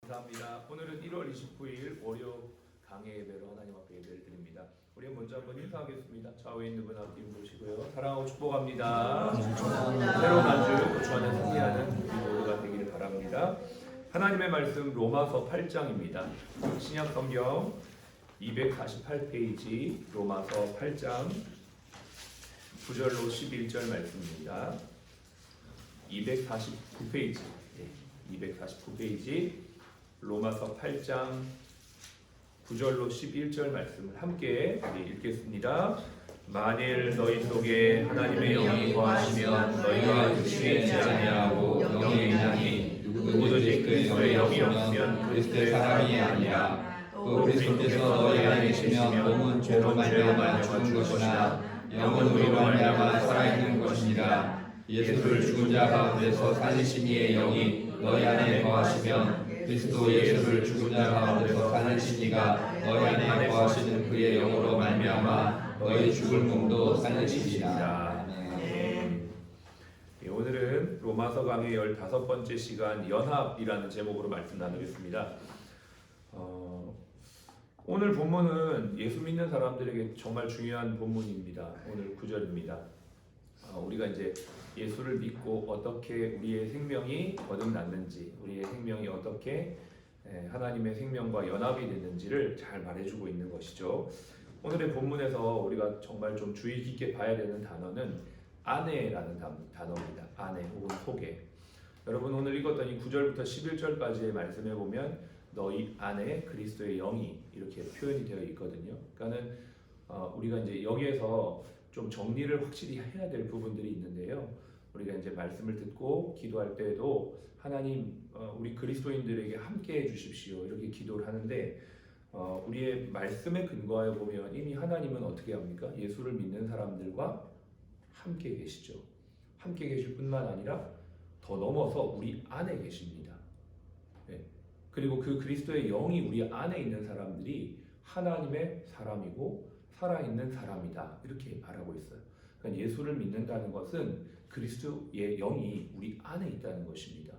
감사합니다. 오늘은 1월 29일 월요 강해 예배로 하나님 앞에 예배를 드립니다. 우리 먼저 한번 인사하겠습니다. 좌우에 있는 분 앞에 보시고요. 사랑하고 축복합니다. 새로운 한 주 주안에 승리하는 우리 모두가 되기를 바랍니다. 하나님의 말씀 로마서 8장입니다. 신약 성경 248페이지 로마서 8장 9절로 11절 말씀입니다. 249페이지 249페이지 로마서 8장 9절로 11절 말씀을 함께 읽겠습니다. 만일 너희 속에 하나님의 영이 거하시면 너희가 육신에 아니하고 영에 있나니 누구든지 그리스도의 영이 없으면 그리스도의 사람이 아니라. 또 그리스도께서 너희 안에 계시면 몸은 죄로 말미암아 죽은 것이나 영은 의로 말미암아 살아있는 것이니라. 예수를 죽은 자 가운데서 살리신 이의 영이 너희 안에 거하시면 그리스도 예수를 죽은 자 가운데서 살리신 이가 너희 안에 거하시는 그의 영으로 말미암아 너희 죽을 몸도 살리시리라. 오늘은 로마서 강의 15번째 시간 연합이라는 제목으로 말씀 나누겠습니다. 오늘 본문은 예수 믿는 사람들에게 정말 중요한 본문입니다. 오늘 9절입니다. 우리가 이제 예수를 믿고 어떻게 우리의 생명이 거듭났는지, 우리의 생명이 어떻게 하나님의 생명과 연합이 됐는지를 잘 말해주고 있는 것이죠. 오늘의 본문에서 우리가 정말 좀 주의 깊게 봐야 되는 단어는 안에라는 단어입니다. 안에 혹은 속에. 여러분 오늘 읽었던 이 9절부터 11절까지의 말씀에 보면 너희 안에 그리스도의 영이 이렇게 표현이 되어 있거든요. 그러니까는 우리가 이제 여기에서 좀 정리를 확실히 해야 될 부분들이 있는데요. 우리가 이제 말씀을 듣고 기도할 때에도 하나님 우리 그리스도인들에게 함께 해주십시오 이렇게 기도를 하는데 우리의 말씀에 근거하여 보면 이미 하나님은 어떻게 합니까? 예수를 믿는 사람들과 함께 계시죠. 함께 계실 뿐만 아니라 더 넘어서 우리 안에 계십니다. 네. 그리고 그 그리스도의 영이 우리 안에 있는 사람들이 하나님의 사람이고 살아있는 사람이다 이렇게 말하고 있어요. 그러니까 예수를 믿는다는 것은 그리스도의 영이 우리 안에 있다는 것입니다.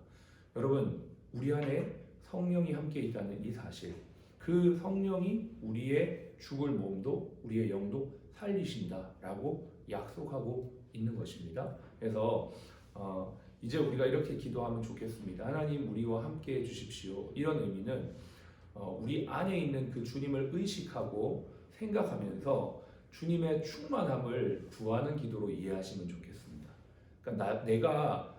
여러분 우리 안에 성령이 함께 있다는 이 사실, 그 성령이 우리의 죽을 몸도 우리의 영도 살리신다라고 약속하고 있는 것입니다. 그래서 이제 우리가 이렇게 기도하면 좋겠습니다. 하나님 우리와 함께 해주십시오. 이런 의미는 우리 안에 있는 그 주님을 의식하고 생각하면서 주님의 충만함을 구하는 기도로 이해하시면 좋겠습니다. 그러니까 내가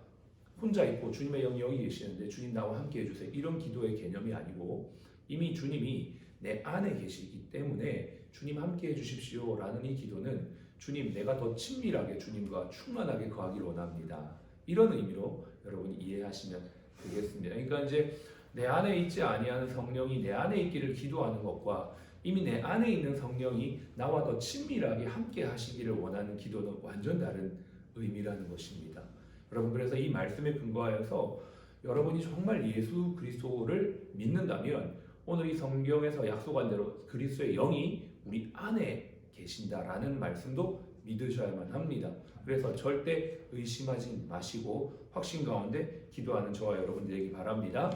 혼자 있고 주님의 영이 여기 계시는데 주님 나와 함께 해주세요. 이런 기도의 개념이 아니고 이미 주님이 내 안에 계시기 때문에 주님 함께 해주십시오 라는 이 기도는 주님 내가 더 친밀하게 주님과 충만하게 거하기를 원합니다. 이런 의미로 여러분이 이해하시면 되겠습니다. 그러니까 이제 내 안에 있지 아니하는 성령이 내 안에 있기를 기도하는 것과 이미 내 안에 있는 성령이 나와 더 친밀하게 함께 하시기를 원하는 기도는 완전 다른 의미라는 것입니다. 여러분 그래서 이 말씀에 근거하여서 여러분이 정말 예수 그리스도를 믿는다면 오늘 이 성경에서 약속한 대로 그리스도의 영이 우리 안에 계신다라는 말씀도 믿으셔야만 합니다. 그래서 절대 의심하지 마시고 확신 가운데 기도하는 저와 여러분 되기 바랍니다.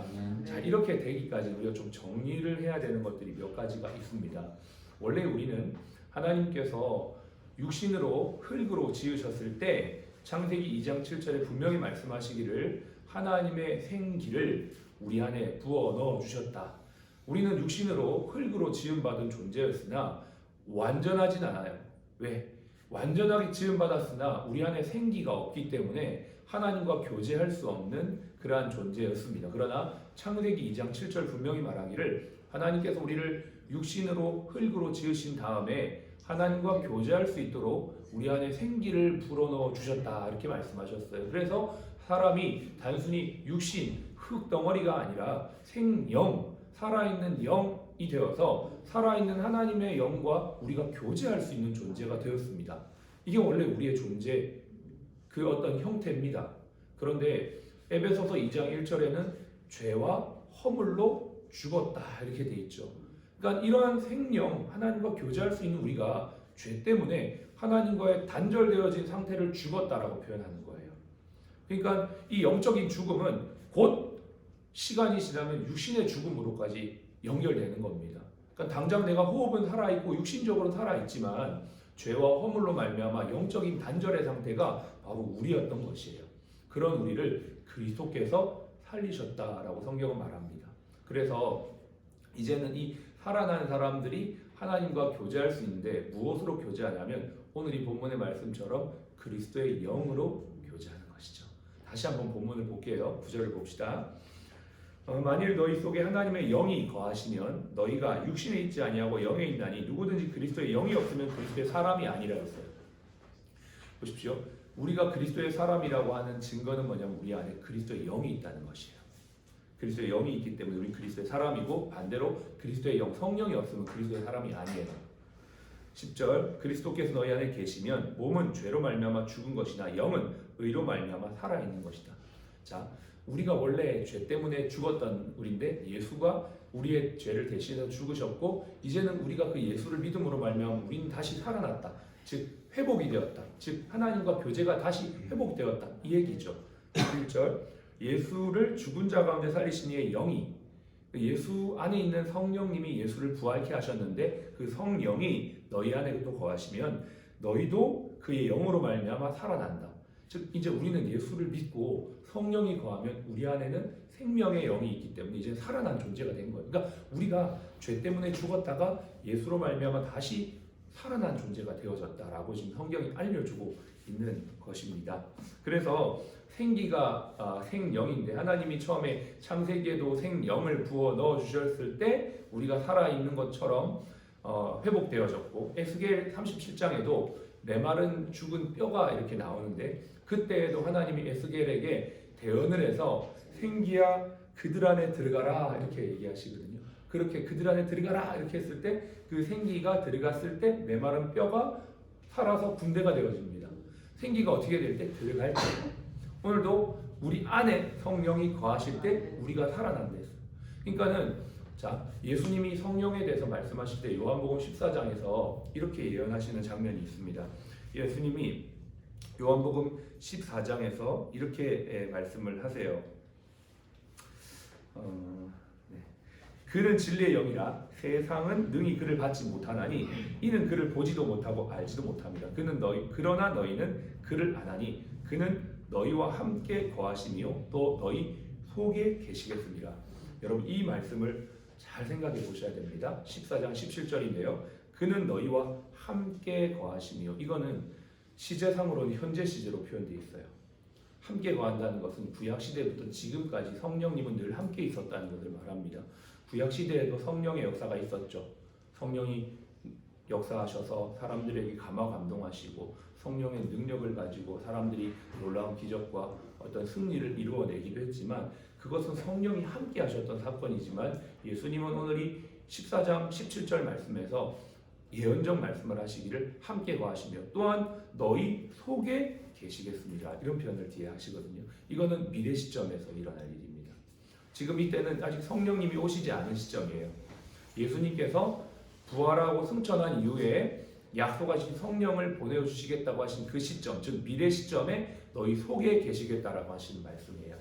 자, 이렇게 되기까지 우리가 좀 정리를 해야 되는 것들이 몇 가지가 있습니다. 원래 우리는 하나님께서 육신으로 흙으로 지으셨을 때 창세기 2장 7절에 분명히 말씀하시기를 하나님의 생기를 우리 안에 부어 넣어 주셨다. 우리는 육신으로 흙으로 지음받은 존재였으나 완전하진 않아요. 왜? 완전하게 지음받았으나 우리 안에 생기가 없기 때문에 하나님과 교제할 수 없는 그러한 존재였습니다. 그러나 창세기 2장 7절 분명히 말하기를 하나님께서 우리를 육신으로 흙으로 지으신 다음에 하나님과 교제할 수 있도록 우리 안에 생기를 불어넣어 주셨다 이렇게 말씀하셨어요. 그래서 사람이 단순히 육신, 흙 덩어리가 아니라 생영, 살아있는 영이 되어서 살아있는 하나님의 영과 우리가 교제할 수 있는 존재가 되었습니다. 이게 원래 우리의 존재 그 어떤 형태입니다. 그런데 에베소서 2장 1절에는 죄와 허물로 죽었다 이렇게 돼 있죠. 그러니까 이러한 생명, 하나님과 교제할 수 있는 우리가 죄 때문에 하나님과의 단절되어진 상태를 죽었다라고 표현하는 거예요. 그러니까 이 영적인 죽음은 곧 시간이 지나면 육신의 죽음으로까지 연결되는 겁니다. 그러니까 당장 내가 호흡은 살아있고 육신적으로는 살아있지만 죄와 허물로 말미암아 영적인 단절의 상태가 바로 우리였던 것이에요. 그런 우리를 그리스도께서 살리셨다라고 성경은 말합니다. 그래서 이제는 이 살아난 사람들이 하나님과 교제할 수 있는데 무엇으로 교제하냐면 오늘 이 본문의 말씀처럼 그리스도의 영으로 교제하는 것이죠. 다시 한번 본문을 볼게요. 9절을 봅시다. 만일 너희 속에 하나님의 영이 거하시면 너희가 육신에 있지 아니하고 영에 있나니 누구든지 그리스도의 영이 없으면 그리스도의 사람이 아니라 했어요. 보십시오. 우리가 그리스도의 사람이라고 하는 증거는 뭐냐면 우리 안에 그리스도의 영이 있다는 것이에요. 그리스도의 영이 있기 때문에 우리 그리스도의 사람이고 반대로 그리스도의 영, 성령이 없으면 그리스도의 사람이 아니에요. 10절 그리스도께서 너희 안에 계시면 몸은 죄로 말미암아 죽은 것이나 영은 의로 말미암아 살아있는 것이다. 자, 우리가 원래 죄 때문에 죽었던 우리인데 예수가 우리의 죄를 대신해서 죽으셨고 이제는 우리가 그 예수를 믿음으로 말미암아 우리는 다시 살아났다. 즉 회복이 되었다. 즉 하나님과 교제가 다시 회복되었다. 이 얘기죠. 1절 예수를 죽은 자 가운데 살리신 이의 영이 예수 안에 있는 성령님이 예수를 부활케 하셨는데 그 성령이 너희 안에 또 거하시면 너희도 그의 영으로 말미암아 살아난다. 즉 이제 우리는 예수를 믿고 성령이 거하면 우리 안에는 생명의 영이 있기 때문에 이제 살아난 존재가 된 거예요. 그러니까 우리가 죄 때문에 죽었다가 예수로 말미암아 다시 살아난 존재가 되어졌다라고 지금 성경이 알려주고 있는 것입니다. 그래서 생기가 생영인데 하나님이 처음에 창세기에도 생영을 부어 넣어 주셨을 때 우리가 살아있는 것처럼 회복되어졌고 에스겔 37장에도 메마른 죽은 뼈가 이렇게 나오는데 그때에도 하나님이 에스겔에게 대언을 해서 생기야 그들 안에 들어가라 이렇게 얘기하시거든요. 그렇게 그들 안에 들어가라 이렇게 했을 때 그 생기가 들어갔을 때 메마른 뼈가 살아서 군대가 되어집니다. 생기가 어떻게 될 때? 들어갈 때. 오늘도 우리 안에 성령이 거하실 때 우리가 살아난다. 그러니까는 자 예수님이 성령에 대해서 말씀하실 때 요한복음 14장에서 이렇게 예언하시는 장면이 있습니다. 예수님이 요한복음 14장에서 이렇게 말씀을 하세요. 그는 진리의 영이라 세상은 능히 그를 받지 못하나니 이는 그를 보지도 못하고 알지도 못합니다. 그러나 너희는 그를 아나니 그는 너희와 함께 거하시며 또 너희 속에 계시겠습니다. 여러분 이 말씀을 잘 생각해 보셔야 됩니다. 14장 17절인데요. 그는 너희와 함께 거하시며 이거는 시제상으로는 현재 시제로 표현되어 있어요. 함께 거한다는 것은 구약시대부터 지금까지 성령님은 늘 함께 있었다는 것을 말합니다. 구약시대에도 성령의 역사가 있었죠. 성령이 역사하셔서 사람들에게 감화감동하시고 성령의 능력을 가지고 사람들이 놀라운 기적과 어떤 승리를 이루어내기도 했지만 그것은 성령이 함께 하셨던 사건이지만 예수님은 오늘 이 14장 17절 말씀에서 예언적 말씀을 하시기를 함께 거하시며 또한 너희 속에 계시겠습니다. 이런 표현을 뒤에 하시거든요. 이거는 미래 시점에서 일어날 일입니다. 지금 이때는 아직 성령님이 오시지 않은 시점이에요. 예수님께서 부활하고 승천한 이후에 약속하신 성령을 보내주시겠다고 하신 그 시점, 즉 미래 시점에 너희 속에 계시겠다라고 하시는 말씀이에요.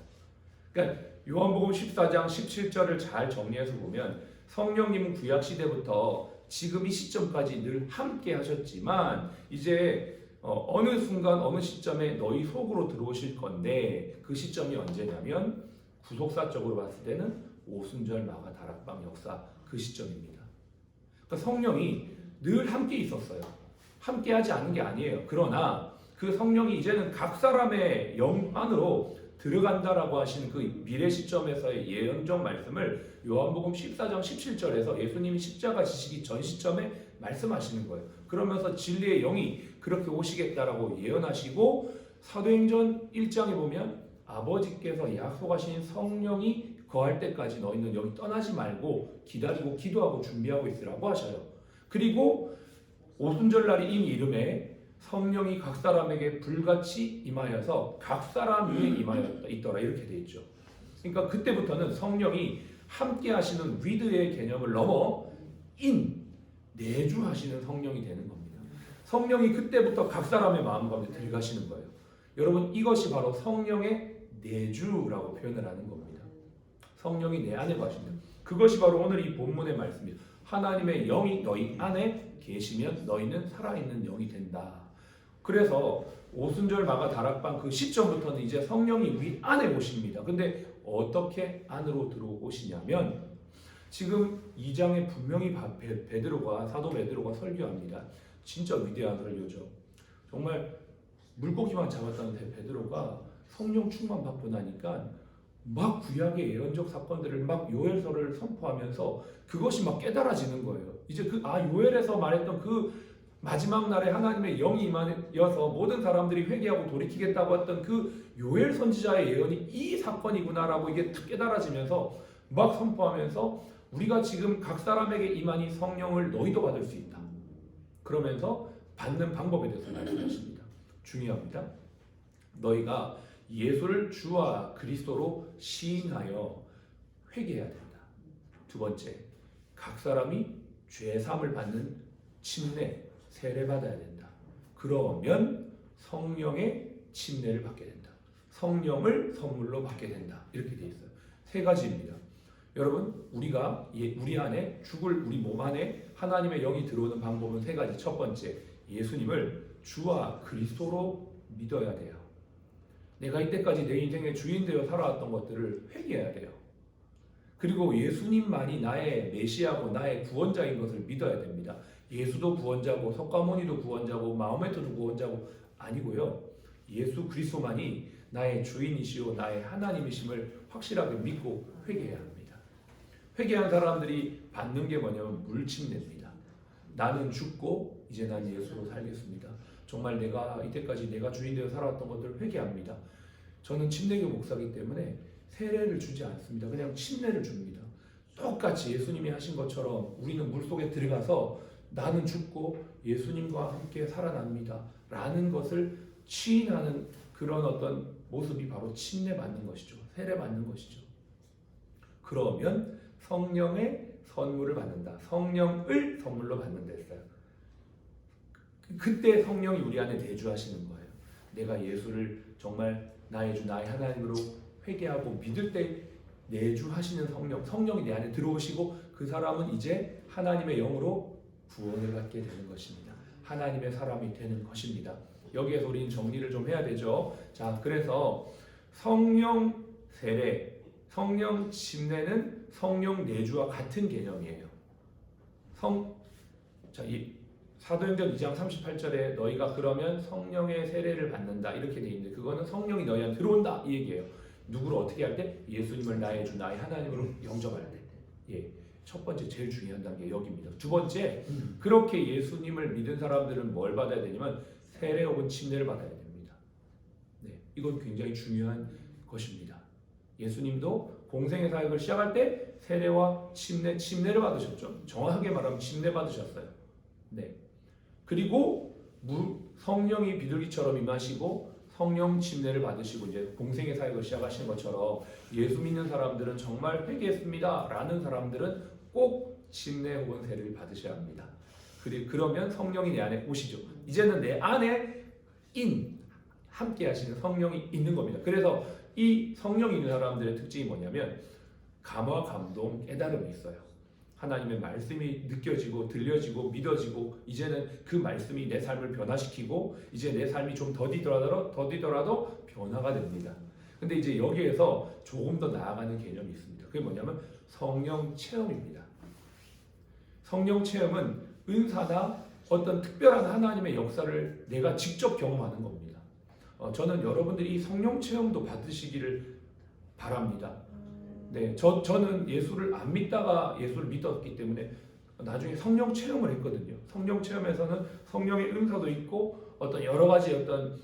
그러니까 요한복음 14장 17절을 잘 정리해서 보면 성령님은 구약시대부터 지금 이 시점까지 늘 함께 하셨지만 이제 어느 순간 어느 시점에 너희 속으로 들어오실 건데 그 시점이 언제냐면 구속사적으로 봤을 때는 오순절 마가 다락방 역사 그 시점입니다. 그러니까 성령이 늘 함께 있었어요. 함께 하지 않은 게 아니에요. 그러나 그 성령이 이제는 각 사람의 영 안으로 들어간다라고 하시는 그 미래 시점에서의 예언적 말씀을 요한복음 14장 17절에서 예수님이 십자가 지시기 전 시점에 말씀하시는 거예요. 그러면서 진리의 영이 그렇게 오시겠다라고 예언하시고 사도행전 1장에 보면 아버지께서 약속하신 성령이 거할 때까지 너희는 여기 떠나지 말고 기다리고 기도하고 준비하고 있으라고 하셔요. 그리고 오순절날이 이미 이름에 성령이 각 사람에게 불같이 임하여서 각 사람 위에 임하였더라 이렇게 돼 있죠. 그러니까 그때부터는 성령이 함께 하시는 위드의 개념을 넘어 내주하시는 성령이 되는 겁니다. 성령이 그때부터 각 사람의 마음 가운데 들어가시는 거예요. 여러분 이것이 바로 성령의 내주라고 표현을 하는 겁니다. 성령이 내 안에 거하신다. 그것이 바로 오늘 이 본문의 말씀입니다. 하나님의 영이 너희 안에 계시면 너희는 살아있는 영이 된다. 그래서 오순절 마가 다락방 그 시점부터는 이제 성령이 우리 안에 오십니다. 근데 어떻게 안으로 들어오시냐면 지금 2장에 분명히 사도 베드로가 설교합니다. 진짜 위대한 설교죠. 정말 물고기만 잡았다는 베드로가 성령 충만 받고 나니까 막 구약의 예언적 사건들을 막 요엘서를 선포하면서 그것이 막 깨달아지는 거예요. 이제 요엘에서 말했던 그 마지막 날에 하나님의 영이 임하여서 모든 사람들이 회개하고 돌이키겠다고 했던 그 요엘 선지자의 예언이 이 사건이구나라고 이게 탁 깨달아지면서 막 선포하면서 우리가 지금 각 사람에게 임하니 성령을 너희도 받을 수 있다. 그러면서 받는 방법에 대해서 말씀하십니다. 중요합니다. 너희가 예수를 주와 그리스도로 시인하여 회개해야 된다. 두 번째, 각 사람이 죄 사함을 받는 침례, 세례 받아야 된다. 그러면 성령의 침례를 받게 된다. 성령을 선물로 받게 된다. 이렇게 되어 있어요. 세 가지입니다. 여러분, 우리가 우리 안에 우리 몸 안에 하나님의 영이 들어오는 방법은 세 가지. 첫 번째, 예수님을 주와 그리스도로 믿어야 돼요. 내가 이때까지 내 인생의 주인 되어 살아왔던 것들을 회개해야 돼요. 그리고 예수님만이 나의 메시아고 나의 구원자인 것을 믿어야 됩니다. 예수도 구원자고 석가모니도 구원자고 마호메트도 구원자고 아니고요. 예수 그리스도만이 나의 주인이시오 나의 하나님이심을 확실하게 믿고 회개해야 합니다. 회개한 사람들이 받는 게 뭐냐면 물침례입니다. 나는 죽고 이제 난 예수로 살겠습니다. 정말 내가 이때까지 내가 주인 되어 살아왔던 것들을 회개합니다. 저는 침례교 목사이기 때문에 세례를 주지 않습니다. 그냥 침례를 줍니다. 똑같이 예수님이 하신 것처럼 우리는 물속에 들어가서 나는 죽고 예수님과 함께 살아납니다. 라는 것을 시인하는 그런 어떤 모습이 바로 침례 받는 것이죠. 세례 받는 것이죠. 그러면 성령의 선물을 받는다. 성령을 선물로 받는다 했어요. 그때 성령이 우리 안에 내주하시는 거예요. 내가 예수를 정말 나의 주 나의 하나님으로 회개하고 믿을 때 내주하시는 성령이 내 안에 들어오시고 그 사람은 이제 하나님의 영으로 구원을 받게 되는 것입니다. 하나님의 사람이 되는 것입니다. 여기에서 우리는 정리를 좀 해야 되죠. 자, 그래서 성령 세례, 성령 침례는 성령 내주와 같은 개념이에요. 사도행전 2장 38절에 너희가 그러면 성령의 세례를 받는다 이렇게 돼 있는데 그거는 성령이 너희한테 들어온다 이 얘기예요. 누구를 어떻게 할 때? 예수님을 나의 주 나의 하나님으로 영접할 때. 예, 첫 번째 제일 중요한 단계 여기입니다. 두 번째, 그렇게 예수님을 믿은 사람들은 뭘 받아야 되냐면 세례 혹은 침례를 받아야 됩니다. 네, 이건 굉장히 중요한 것입니다. 예수님도 공생의 사역을 시작할 때 세례와 침례를 받으셨죠. 정확하게 말하면 침례 받으셨어요. 네. 그리고 성령이 비둘기처럼 임하시고 성령 침례를 받으시고 이제 공생의 사역을 시작하시는 것처럼 예수 믿는 사람들은 정말 회개했습니다 라는 사람들은 꼭 침례 혹은 세례를 받으셔야 합니다. 그러면 성령이 내 안에 오시죠. 이제는 내 안에 함께 하시는 성령이 있는 겁니다. 그래서 이 성령이 있는 사람들의 특징이 뭐냐면 감화, 감동, 깨달음이 있어요. 하나님의 말씀이 느껴지고 들려지고 믿어지고 이제는 그 말씀이 내 삶을 변화시키고 이제 내 삶이 좀 더디더라도 변화가 됩니다. 근데 이제 여기에서 조금 더 나아가는 개념이 있습니다. 그게 뭐냐면 성령 체험입니다. 성령 체험은 은사나 어떤 특별한 하나님의 역사를 내가 직접 경험하는 겁니다. 저는 여러분들이 이 성령 체험도 받으시기를 바랍니다. 네, 저는 예수를 안 믿다가 예수를 믿었기 때문에 나중에 성령 체험을 했거든요. 성령 체험에서는 성령의 은사도 있고 어떤 여러 가지 어떤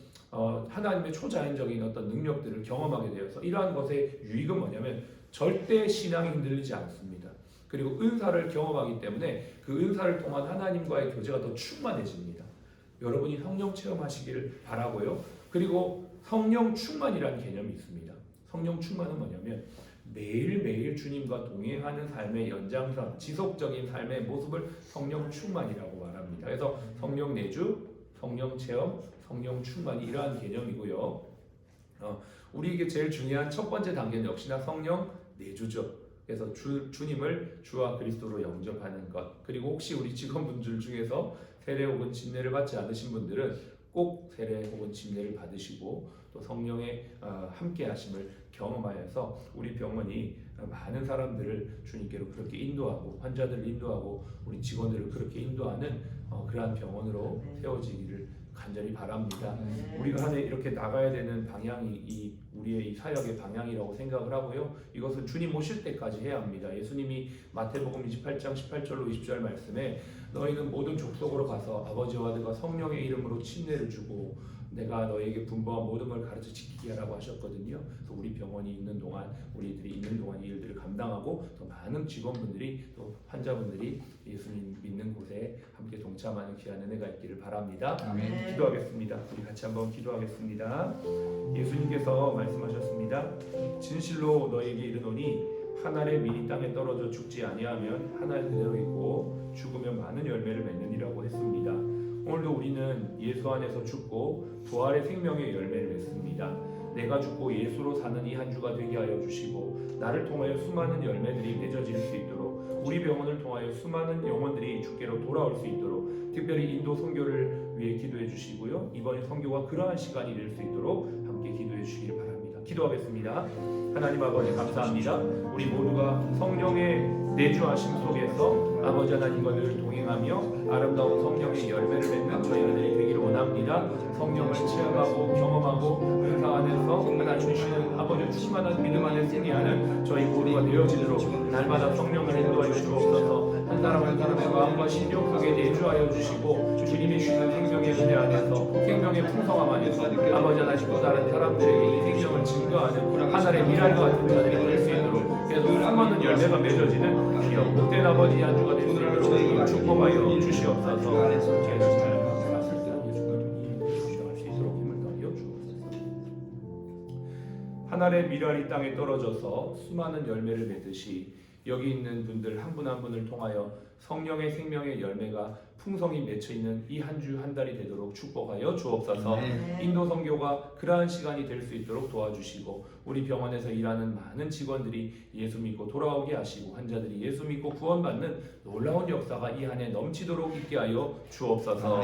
하나님의 초자연적인 어떤 능력들을 경험하게 되어서 이러한 것의 유익은 뭐냐면 절대 신앙이 흔들리지 않습니다. 그리고 은사를 경험하기 때문에 그 은사를 통한 하나님과의 교제가 더 충만해집니다. 여러분이 성령 체험하시기를 바라고요. 그리고 성령 충만이라는 개념이 있습니다. 성령 충만은 뭐냐면 매일매일 주님과 동행하는 삶의 연장선, 지속적인 삶의 모습을 성령 충만이라고 말합니다. 그래서 성령 내주, 성령 체험, 성령 충만이 이러한 개념이고요. 우리에게 제일 중요한 첫 번째 단계는 역시나 성령 내주죠. 그래서 주님을 주와 그리스도로 영접하는 것, 그리고 혹시 우리 직원분들 중에서 세례 혹은 침례를 받지 않으신 분들은 꼭 세례 혹은 침례를 받으시고 또 성령의 함께 하심을 경험하여서 우리 병원이 많은 사람들을 주님께로 그렇게 인도하고 환자들을 인도하고 우리 직원들을 그렇게 인도하는 그러한 병원으로 세워지기를 간절히 바랍니다. 우리가 한 해 이렇게 나가야 되는 방향이 우리의 이 사역의 방향이라고 생각을 하고요. 이것은 주님 오실 때까지 해야 합니다. 예수님이 마태복음 28장 18절로 20절 말씀에 너희는 모든 족속으로 가서 아버지와 아들과 성령의 이름으로 침례를 주고 내가 너에게 분부한 모든 걸 가르쳐 지키게 하라고 하셨거든요. 그래서 우리 병원이 있는 동안, 우리들이 있는 동안 이 일들을 감당하고 또 많은 직원분들이 또 환자분들이 예수님 믿는 곳에 함께 동참하는 귀한 은혜가 있기를 바랍니다. 아멘. 기도하겠습니다. 우리 같이 한번 기도하겠습니다. 예수님께서 말씀하셨습니다. 진실로 너에게 이르노니 한 알의 밀이 땅에 떨어져 죽지 아니하면 한 알 그대로 있고 죽으면 많은 열매를 맺느니라고 했습니다. 오늘도 우리는 예수 안에서 죽고 부활의 생명의 열매를 맺습니다. 내가 죽고 예수로 사는 이 한 주가 되게 하여 주시고 나를 통하여 수많은 열매들이 맺어질 수 있도록 우리 병원을 통하여 수많은 영혼들이 주께로 돌아올 수 있도록 특별히 인도 선교를 위해 기도해 주시고요. 이번 선교가 그러한 시간이 될 수 있도록 함께 기도해 주시기를 바랍니다. 기도하겠습니다. 하나님 아버지 감사합니다. 우리 모두가 성령의 내주하심 속에서 아버지 하나님과 늘 동행하며 아름다운 성령의 열매를 맺는 저희들이 되기를 원합니다. 성령을 체험하고 경험하고 은사 안에서 하나님 주시는 아버지 충만한 믿음 안에 승리하는 저희 모두가 되어지도록 날마다 성령을 인도하여 주옵소서. 한 사람 한 사람의 마음과 심령 속에 내주하여 주시고 주님이 주시는 생명의 은혜 안에서 생명의 풍성함 안에서 아버지 하나님 또 다른 사람들에게 이 생명을 증거하는 하늘의 미랄과 같은 자들이 될 수 있도록 그래서 수많은 열매가 맺어지는 귀한 복된 아버지 한 주가 될 수 있도록 축복하여 주시옵소서. 하늘의 미랄이 땅에 떨어져서 수많은 열매를 맺듯이 여기 있는 분들 한 분 한 분을 통하여 성령의 생명의 열매가 풍성히 맺혀 있는 이 한 주 한 달이 되도록 축복하여 주옵소서. 인도 선교가 그러한 시간이 될 수 있도록 도와주시고 우리 병원에서 일하는 많은 직원들이 예수 믿고 돌아오게 하시고 환자들이 예수 믿고 구원받는 놀라운 역사가 이 안에 넘치도록 있게 하여 주옵소서.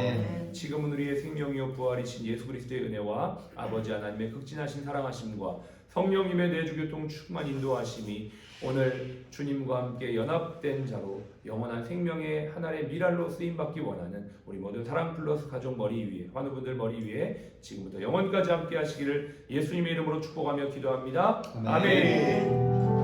지금은 우리의 생명이요 부활이신 예수 그리스도의 은혜와 아버지 하나님의 극진하신 사랑하심과 성령님의 내주교통 충만 인도하심이 오늘 주님과 함께 연합된 자로 영원한 생명의 하나의 미랄로 쓰임받기 원하는 우리 모든 사랑 플러스 가족 머리 위에 환우분들 머리 위에 지금부터 영원까지 함께 하시기를 예수님의 이름으로 축복하며 기도합니다. 아멘.